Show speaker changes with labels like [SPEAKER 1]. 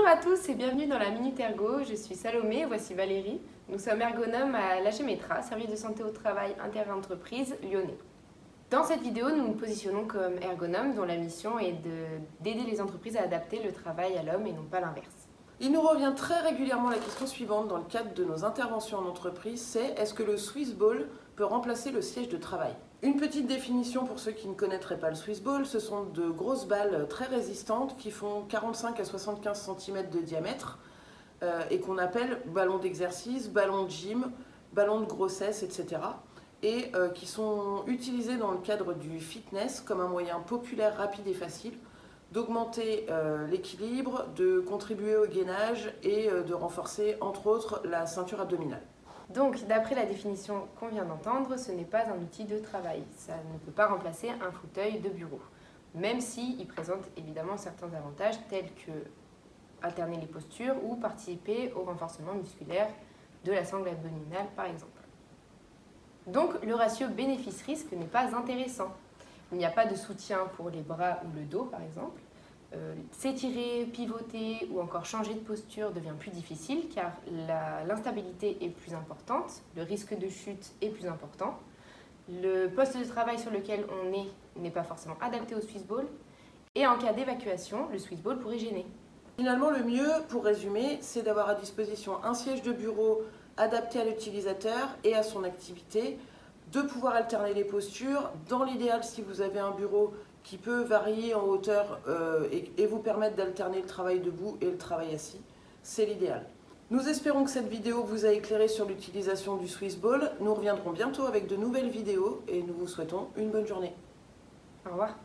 [SPEAKER 1] Bonjour à tous et bienvenue dans la Minute Ergo. Je suis Salomé et voici Valérie. Nous sommes ergonomes à l'AG-METRA, service de santé au travail interentreprise lyonnais. Dans cette vidéo, nous nous positionnons comme ergonomes dont la mission est d'aider les entreprises à adapter le travail à l'homme et non pas l'inverse.
[SPEAKER 2] Il nous revient très régulièrement la question suivante dans le cadre de nos interventions en entreprise, c'est est-ce que le Swiss Ball peut remplacer le siège de travail? Une petite définition pour ceux qui ne connaîtraient pas le Swiss Ball, ce sont de grosses balles très résistantes qui font 45 à 75 cm de diamètre et qu'on appelle ballon d'exercice, ballon de gym, ballon de grossesse, etc. et qui sont utilisés dans le cadre du fitness comme un moyen populaire, rapide et facile d'augmenter l'équilibre, de contribuer au gainage et de renforcer entre autres la ceinture abdominale.
[SPEAKER 1] Donc, d'après la définition qu'on vient d'entendre, ce n'est pas un outil de travail. Ça ne peut pas remplacer un fauteuil de bureau, même s'il présente évidemment certains avantages tels que alterner les postures ou participer au renforcement musculaire de la sangle abdominale par exemple. Donc, le ratio bénéfice-risque n'est pas intéressant. Il n'y a pas de soutien pour les bras ou le dos par exemple. S'étirer, pivoter ou encore changer de posture devient plus difficile car l'instabilité est plus importante, le risque de chute est plus important, le poste de travail sur lequel on est n'est pas forcément adapté au Swiss Ball et en cas d'évacuation, le Swiss Ball pourrait gêner.
[SPEAKER 2] Finalement, le mieux, pour résumer, c'est d'avoir à disposition un siège de bureau adapté à l'utilisateur et à son activité, de pouvoir alterner les postures. Dans l'idéal, si vous avez un bureau qui peut varier en hauteur et vous permettre d'alterner le travail debout et le travail assis, c'est l'idéal. Nous espérons que cette vidéo vous a éclairé sur l'utilisation du Swiss Ball. Nous reviendrons bientôt avec de nouvelles vidéos et nous vous souhaitons une bonne journée.
[SPEAKER 1] Au revoir.